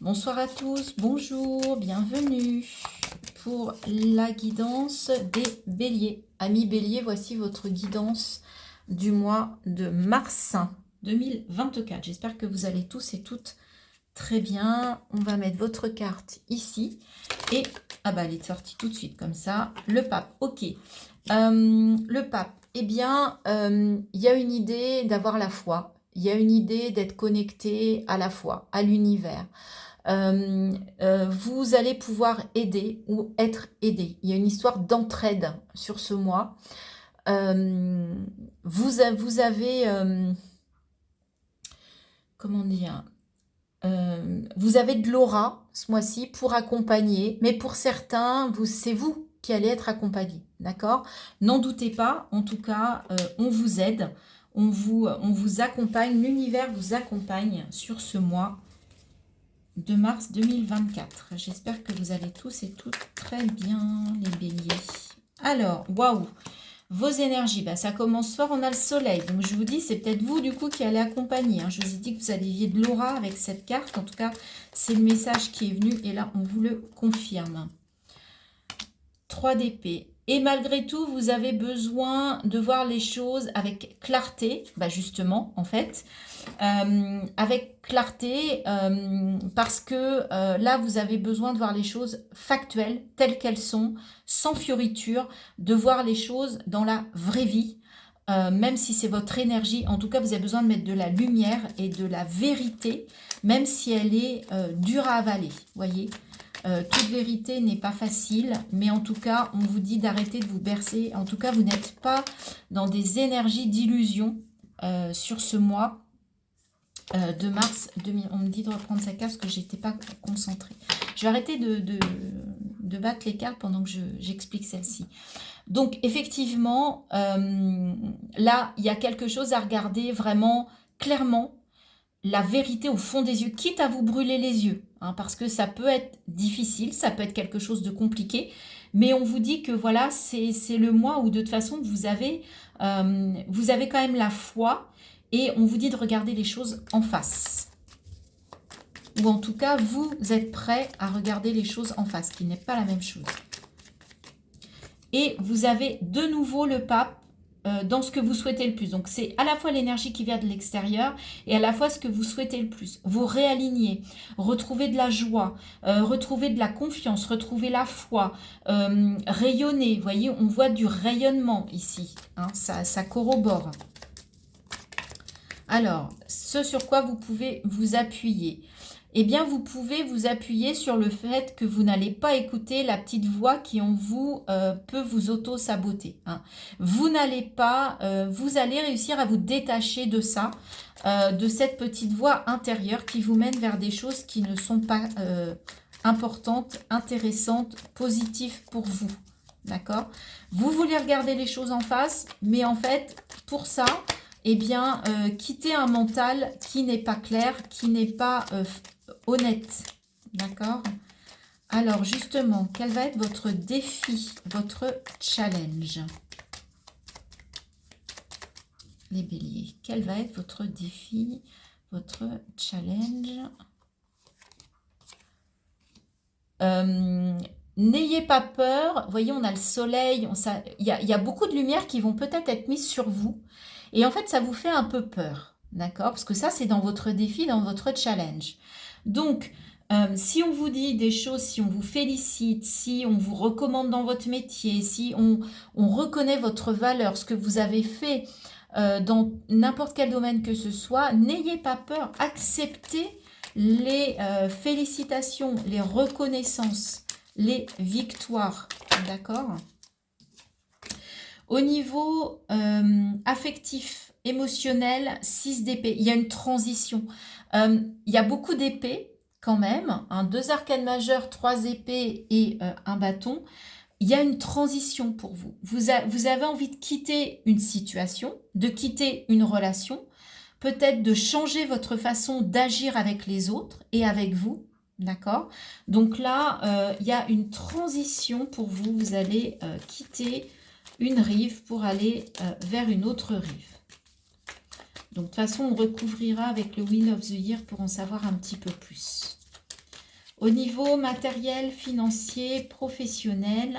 Bonsoir à tous, bonjour, bienvenue pour la guidance des béliers. Amis béliers, voici votre guidance du mois de mars 2024. J'espère que vous allez tous et toutes très bien. On va mettre votre carte ici et, elle est sortie tout de suite comme ça. Le pape, ok. Le pape, eh bien, il y a une idée d'avoir la foi. Il y a une idée d'être connecté à la foi, à l'univers. Vous allez pouvoir aider ou être aidé. Il y a une histoire d'entraide sur ce mois. Vous avez, comment dire, vous avez de l'aura ce mois-ci pour accompagner, mais pour certains, c'est vous qui allez être accompagné, d'accord? N'en doutez pas, en tout cas, on vous aide, on vous accompagne, l'univers vous accompagne sur ce mois de mars 2024. J'espère que vous allez tous et toutes très bien, les béliers. Alors, waouh, vos énergies, ça commence fort, on a le soleil. Donc, je vous dis, c'est peut-être vous, du coup, qui allez accompagner. Je vous ai dit que vous alliez de l'aura avec cette carte. En tout cas, c'est le message qui est venu et là, on vous le confirme. 3 d'épée. Et malgré tout, vous avez besoin de voir les choses avec clarté, justement, en fait. Avec clarté, parce que là, vous avez besoin de voir les choses factuelles, telles qu'elles sont, sans fioriture, de voir les choses dans la vraie vie, même si c'est votre énergie. En tout cas, vous avez besoin de mettre de la lumière et de la vérité, même si elle est dure à avaler, voyez. Toute vérité n'est pas facile, mais en tout cas, on vous dit d'arrêter de vous bercer. En tout cas, vous n'êtes pas dans des énergies d'illusion sur ce mois de mars 2000. On me dit de reprendre sa carte parce que je n'étais pas concentrée. Je vais arrêter de battre les cartes pendant que j'explique celle-ci. Donc, effectivement, là, il y a quelque chose à regarder vraiment clairement. La vérité au fond des yeux, quitte à vous brûler les yeux, parce que ça peut être difficile, ça peut être quelque chose de compliqué, mais on vous dit que voilà, c'est le mois où de toute façon vous avez quand même la foi et on vous dit de regarder les choses en face. Ou en tout cas, vous êtes prêt à regarder les choses en face, qui n'est pas la même chose. Et vous avez de nouveau le pape dans ce que vous souhaitez le plus. Donc, c'est à la fois l'énergie qui vient de l'extérieur et à la fois ce que vous souhaitez le plus. Vous réalignez, retrouvez de la joie, retrouvez de la confiance, retrouvez la foi, rayonnez. Vous voyez, on voit du rayonnement ici. Ça corrobore. Alors, ce sur quoi vous pouvez vous appuyer. Eh bien, vous pouvez vous appuyer sur le fait que vous n'allez pas écouter la petite voix qui en vous peut vous auto-saboter. Vous n'allez pas, vous allez réussir à vous détacher de ça, de cette petite voix intérieure qui vous mène vers des choses qui ne sont pas importantes, intéressantes, positives pour vous. D'accord? Vous voulez regarder les choses en face, mais en fait, pour ça, eh bien, quittez un mental qui n'est pas clair, qui n'est pas honnête. D'accord? Alors, justement, quel va être votre défi, votre challenge? Les béliers, quel va être votre défi, votre challenge? N'ayez pas peur. Vous voyez, on a le soleil, il y a beaucoup de lumière qui vont peut-être être mises sur vous. Et en fait, ça vous fait un peu peur, d'accord? Parce que ça, c'est dans votre défi, dans votre challenge. Donc, si on vous dit des choses, si on vous félicite, si on vous recommande dans votre métier, si on reconnaît votre valeur, ce que vous avez fait dans n'importe quel domaine que ce soit, n'ayez pas peur, acceptez les félicitations, les reconnaissances, les victoires, d'accord? Au niveau affectif, émotionnel, 6 d'épée, il y a une transition. Il y a beaucoup d'épées quand même, 2 arcanes majeures, 3 épées et un bâton. Il y a une transition pour vous. Vous avez envie de quitter une situation, de quitter une relation, peut-être de changer votre façon d'agir avec les autres et avec vous. D'accord? Donc là, il y a une transition pour vous. Vous allez quitter une rive pour aller vers une autre rive. Donc, de toute façon, on recouvrira avec le Wheel of the Year pour en savoir un petit peu plus. Au niveau matériel, financier, professionnel,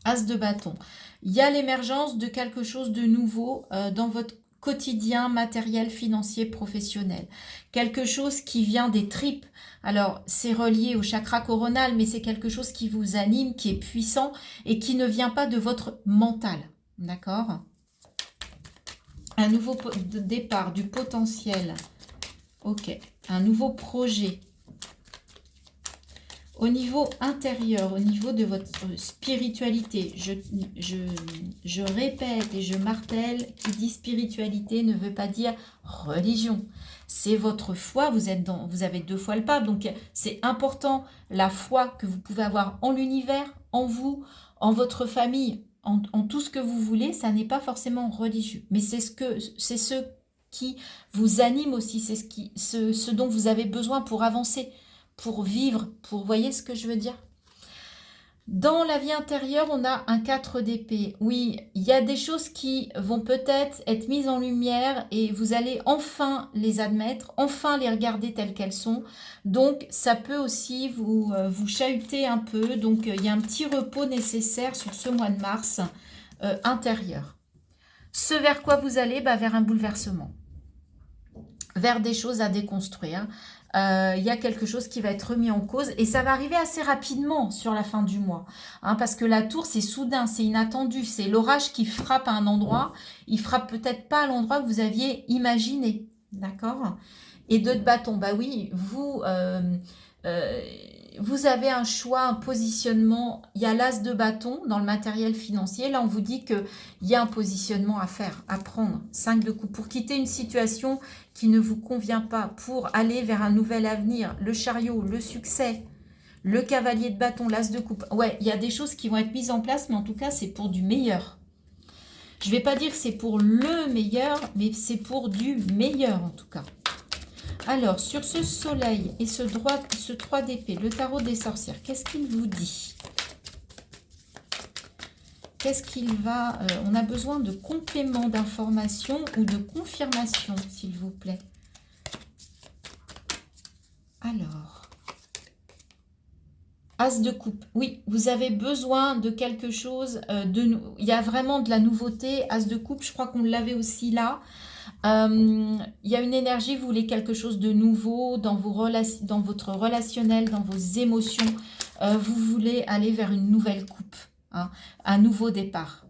As de bâton. Il y a l'émergence de quelque chose de nouveau dans votre quotidien matériel, financier, professionnel. Quelque chose qui vient des tripes. Alors, c'est relié au chakra coronal, mais c'est quelque chose qui vous anime, qui est puissant et qui ne vient pas de votre mental. D'accord? Un nouveau départ, du potentiel. Ok. Un nouveau projet. Au niveau intérieur, au niveau de votre spiritualité, je répète et je martèle, qui dit spiritualité ne veut pas dire religion. C'est votre foi, vous avez 2 fois le pape, donc c'est important la foi que vous pouvez avoir en l'univers, en vous, en votre famille, en tout ce que vous voulez, ça n'est pas forcément religieux. Mais c'est ce qui vous anime aussi, c'est ce dont vous avez besoin pour avancer, pour vivre, pour, voyez ce que je veux dire? Dans la vie intérieure, on a un 4 d'épée. Oui, il y a des choses qui vont peut-être être mises en lumière et vous allez enfin les admettre, enfin les regarder telles qu'elles sont. Donc, ça peut aussi vous chahuter un peu. Donc, il y a un petit repos nécessaire sur ce mois de mars intérieur. Ce vers quoi vous allez? Vers un bouleversement, vers des choses à déconstruire. Il y a quelque chose qui va être remis en cause et ça va arriver assez rapidement sur la fin du mois, parce que la tour, c'est soudain, c'est inattendu, c'est l'orage qui frappe à un endroit, il frappe peut-être pas à l'endroit que vous aviez imaginé, d'accord? Et 2 de bâton, oui, vous avez un choix, un positionnement. Il y a l'as de bâton dans le matériel financier. Là, on vous dit qu'il y a un positionnement à faire, à prendre. 5 de coupe pour quitter une situation qui ne vous convient pas, pour aller vers un nouvel avenir. Le chariot, le succès, le cavalier de bâton, l'as de coupe. Ouais, il y a des choses qui vont être mises en place, mais en tout cas, c'est pour du meilleur. Je ne vais pas dire que c'est pour le meilleur, mais c'est pour du meilleur en tout cas. Alors, sur ce soleil et ce 3 d'épée, le tarot des sorcières, qu'est-ce qu'il vous dit? Qu'est-ce qu'il va... on a besoin de compléments d'information ou de confirmation, s'il vous plaît. Alors, As de coupe. Oui, vous avez besoin de quelque chose il y a vraiment de la nouveauté. As de coupe, je crois qu'on l'avait aussi là. Il y a une énergie, vous voulez quelque chose de nouveau dans votre relationnel, dans vos émotions. Vous voulez aller vers une nouvelle coupe, un nouveau départ.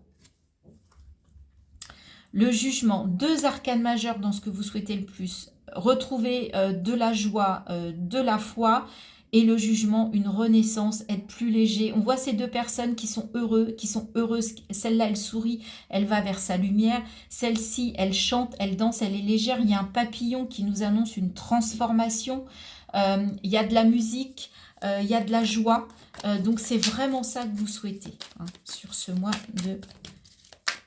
Le jugement, 2 arcanes majeures dans ce que vous souhaitez le plus. Retrouver de la joie, de la foi. Et le jugement, une renaissance, être plus léger. On voit ces 2 personnes qui sont heureuses. Celle-là, elle sourit, elle va vers sa lumière. Celle-ci, elle chante, elle danse, elle est légère. Il y a un papillon qui nous annonce une transformation. Il y a de la musique, il y a de la joie. Donc, c'est vraiment ça que vous souhaitez sur ce mois de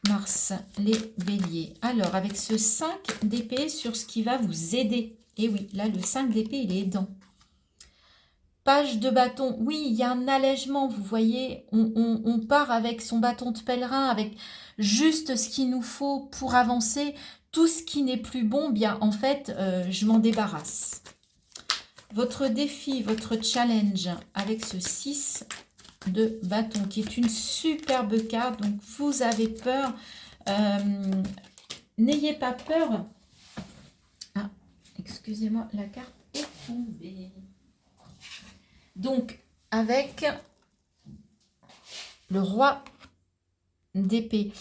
mars, les béliers. Alors, avec ce 5 d'épée sur ce qui va vous aider. Et oui, là, le 5 d'épée, il est aidant. Page de bâton, oui, il y a un allègement, vous voyez, on part avec son bâton de pèlerin, avec juste ce qu'il nous faut pour avancer. Tout ce qui n'est plus bon, bien en fait, je m'en débarrasse. Votre défi, votre challenge avec ce 6 de bâton, qui est une superbe carte, donc vous avez peur, n'ayez pas peur. Ah, excusez-moi, la carte est tombée. Donc, avec le roi d'épée,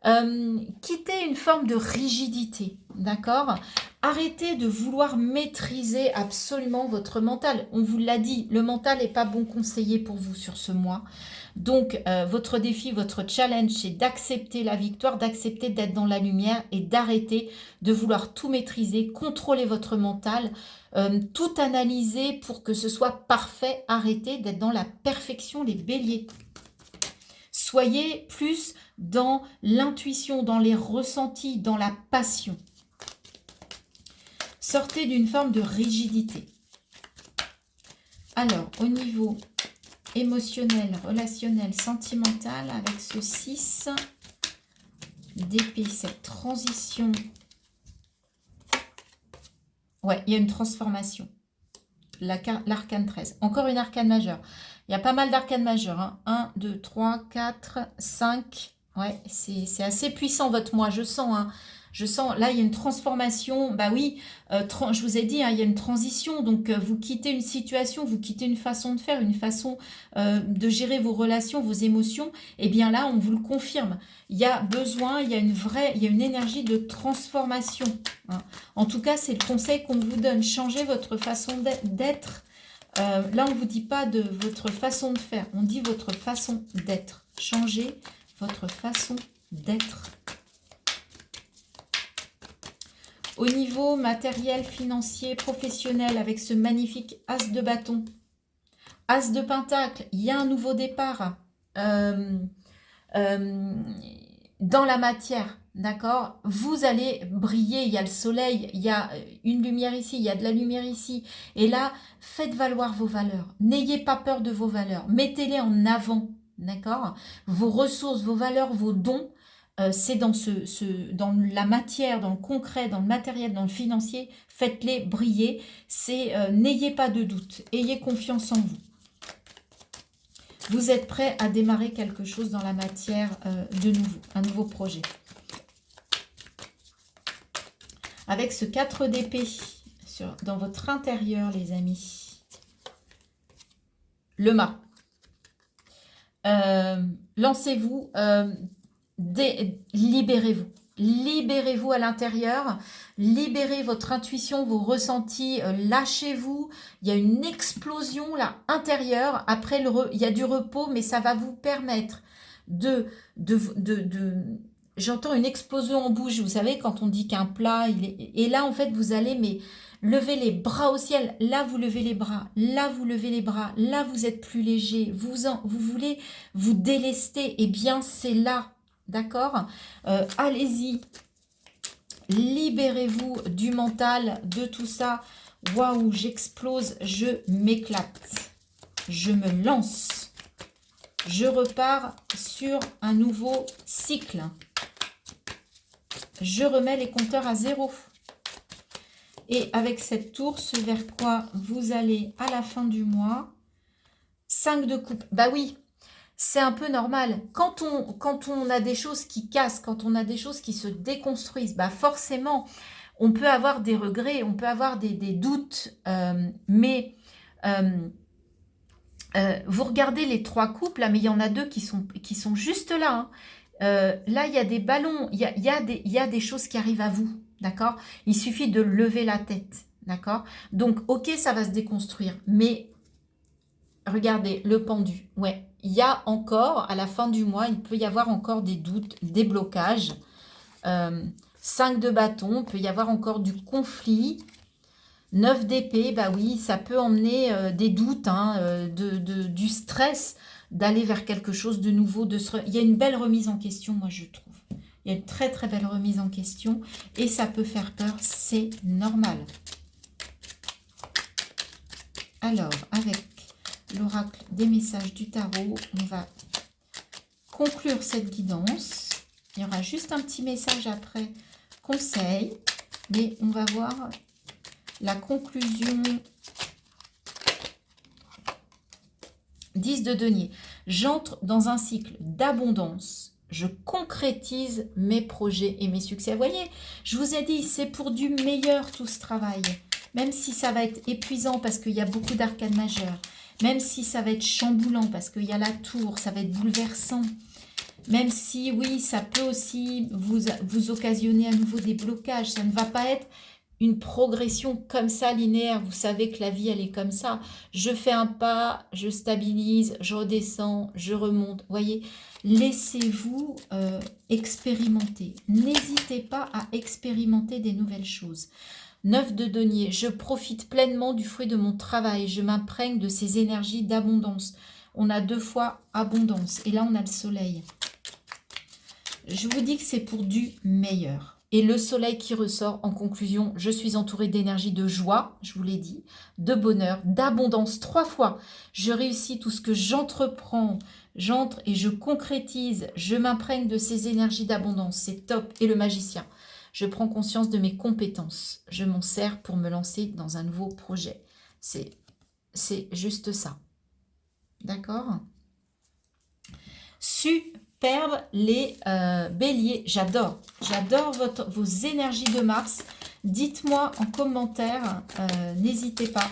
quittez une forme de rigidité, d'accord? Arrêtez de vouloir maîtriser absolument votre mental. On vous l'a dit, le mental n'est pas bon conseiller pour vous sur ce mois. Donc, votre défi, votre challenge, c'est d'accepter la victoire, d'accepter d'être dans la lumière et d'arrêter de vouloir tout maîtriser, contrôler votre mental, tout analyser pour que ce soit parfait. Arrêtez d'être dans la perfection, les béliers. Soyez plus dans l'intuition, dans les ressentis, dans la passion. Sortez d'une forme de rigidité. Alors, au niveau émotionnel, relationnel, sentimental, avec ce 6 d'épée, cette transition. Ouais, il y a une transformation. l'arcane 13. Encore une arcane majeure. Il y a pas mal d'arcanes majeures. Hein. 1, 2, 3, 4, 5. Ouais, c'est assez puissant votre mois, je sens. Hein. Je sens, là, il y a une transformation. Bah oui, je vous ai dit, hein, il y a une transition. Donc, vous quittez une situation, vous quittez une façon de faire, une façon de gérer vos relations, vos émotions. Et bien là, on vous le confirme. Il y a besoin, il y a une énergie de transformation. Hein. En tout cas, c'est le conseil qu'on vous donne. Changez votre façon d'être. Là, on ne vous dit pas de votre façon de faire. On dit votre façon d'être. Changez votre façon d'être. Au niveau matériel, financier, professionnel, avec ce magnifique as de bâton, as de pentacle, il y a un nouveau départ dans la matière, d'accord? Vous allez briller, il y a le soleil, il y a une lumière ici, il y a de la lumière ici. Et là, faites valoir vos valeurs. N'ayez pas peur de vos valeurs. Mettez-les en avant, d'accord? Vos ressources, vos valeurs, vos dons, c'est dans dans la matière, dans le concret, dans le matériel, dans le financier. Faites-les briller. N'ayez pas de doute. Ayez confiance en vous. Vous êtes prêt à démarrer quelque chose dans la matière de nouveau, un nouveau projet. Avec ce 4 d'épée dans votre intérieur, les amis. Le mât. Lancez-vous. Libérez-vous. Libérez-vous à l'intérieur. Libérez votre intuition, vos ressentis. Lâchez-vous. Il y a une explosion là, intérieure. Après, il y a du repos, mais ça va vous permettre j'entends une explosion en bouche. Vous savez, quand on dit qu'un plat, et là, en fait, vous allez lever les bras au ciel. Là, vous levez les bras. Là, vous levez les bras. Là, vous êtes plus léger. Vous voulez vous délester. Eh bien, c'est là. D'accord? Allez-y. Libérez-vous du mental, de tout ça. Waouh, j'explose, je m'éclate. Je me lance. Je repars sur un nouveau cycle. Je remets les compteurs à 0. Et avec cette tour, ce vers quoi vous allez à la fin du mois, 5 de coupe. Bah oui, c'est un peu normal. Quand on a des choses qui cassent, quand on a des choses qui se déconstruisent, bah forcément, on peut avoir des regrets, on peut avoir des doutes. Mais vous regardez les 3 coupes, là, mais il y en a 2 qui sont juste là. Hein. Là, il y a des ballons, il y a des choses qui arrivent à vous. D'accord? Il suffit de lever la tête. D'accord? Donc, ok, ça va se déconstruire. Mais regardez, le pendu. Ouais, il y a encore, à la fin du mois, il peut y avoir encore des doutes, des blocages. 5 de bâton, il peut y avoir encore du conflit. 9 d'épée, bah oui, ça peut emmener des doutes, hein, du stress, d'aller vers quelque chose de nouveau. Il y a une belle remise en question, moi, je trouve. Il y a une très, très belle remise en question. Et ça peut faire peur, c'est normal. Alors, avec l'oracle des messages du tarot, on va conclure cette guidance. Il y aura juste un petit message après, conseil. Mais on va voir la conclusion. 10 de denier. J'entre dans un cycle d'abondance. Je concrétise mes projets et mes succès. Vous voyez, je vous ai dit, c'est pour du meilleur tout ce travail. Même si ça va être épuisant parce qu'il y a beaucoup d'arcanes majeures. Même si ça va être chamboulant parce qu'il y a la tour, ça va être bouleversant. Même si, oui, ça peut aussi vous occasionner à nouveau des blocages. Ça ne va pas être une progression comme ça, linéaire. Vous savez que la vie, elle est comme ça. Je fais un pas, je stabilise, je redescends, je remonte. Vous voyez, laissez-vous expérimenter. N'hésitez pas à expérimenter des nouvelles choses. 9 de denier. Je profite pleinement du fruit de mon travail. Je m'imprègne de ces énergies d'abondance. On a 2 fois abondance. Et là, on a le soleil. Je vous dis que c'est pour du meilleur. Et le soleil qui ressort en conclusion, je suis entourée d'énergie de joie, je vous l'ai dit, de bonheur, d'abondance 3 fois. Je réussis tout ce que j'entreprends, j'entre et je concrétise, je m'imprègne de ces énergies d'abondance, c'est top. Et le magicien, je prends conscience de mes compétences, je m'en sers pour me lancer dans un nouveau projet. C'est C'est juste ça. D'accord? Superbe les béliers. J'adore. J'adore vos énergies de Mars. Dites-moi en commentaire. N'hésitez pas.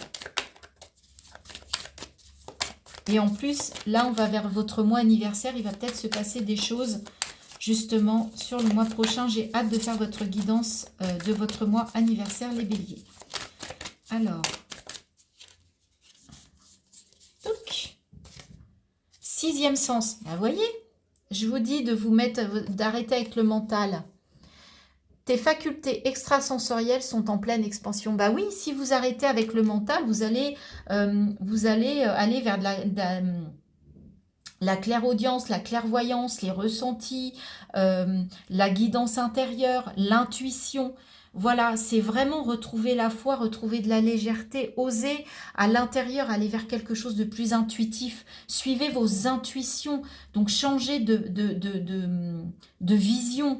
Et en plus, là, on va vers votre mois anniversaire. Il va peut-être se passer des choses justement sur le mois prochain. J'ai hâte de faire votre guidance de votre mois anniversaire, les béliers. Alors, donc, 6e sens. Vous voyez, je vous dis de vous mettre, d'arrêter avec le mental. Tes facultés extrasensorielles sont en pleine expansion. Bah oui, si vous arrêtez avec le mental, vous allez aller vers la clairaudience, la clairvoyance, les ressentis, la guidance intérieure, l'intuition. Voilà, c'est vraiment retrouver la foi, retrouver de la légèreté, oser à l'intérieur, aller vers quelque chose de plus intuitif. Suivez vos intuitions, donc changez de vision,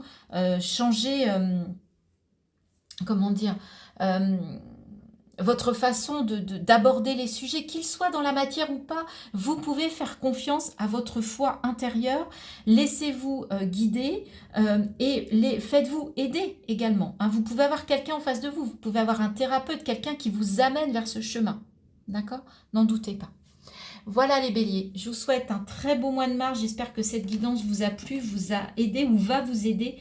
changez, comment dire, votre façon d'aborder les sujets, qu'ils soient dans la matière ou pas. Vous pouvez faire confiance à votre foi intérieure, laissez-vous guider et faites-vous aider également. Hein. Vous pouvez avoir quelqu'un en face de vous, vous pouvez avoir un thérapeute, quelqu'un qui vous amène vers ce chemin. D'accord? N'en doutez pas. Voilà les béliers, je vous souhaite un très beau mois de mars. J'espère que cette guidance vous a plu, vous a aidé ou va vous aider.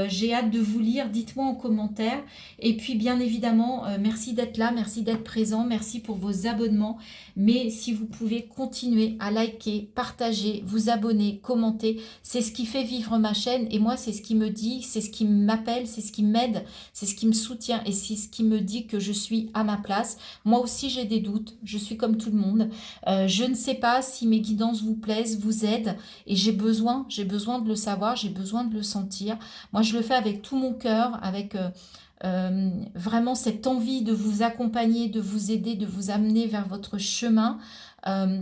J'ai hâte de vous lire, dites-moi en commentaire. Et puis bien évidemment, merci d'être là, merci d'être présent, merci pour vos abonnements. Mais si vous pouvez continuer à liker, partager, vous abonner, commenter, c'est ce qui fait vivre ma chaîne. Et moi, c'est ce qui me dit, c'est ce qui m'appelle, c'est ce qui m'aide, c'est ce qui me soutient et c'est ce qui me dit que je suis à ma place. Moi aussi, j'ai des doutes, je suis comme tout le monde. Je ne sais pas si mes guidances vous plaisent, vous aident et j'ai besoin de le savoir, j'ai besoin de le sentir. Moi, je le fais avec tout mon cœur, avec vraiment cette envie de vous accompagner, de vous aider, de vous amener vers votre chemin en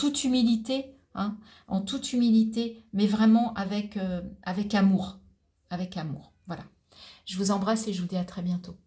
toute humilité, hein, en toute humilité, mais vraiment avec amour. Avec amour. Voilà. Je vous embrasse et je vous dis à très bientôt.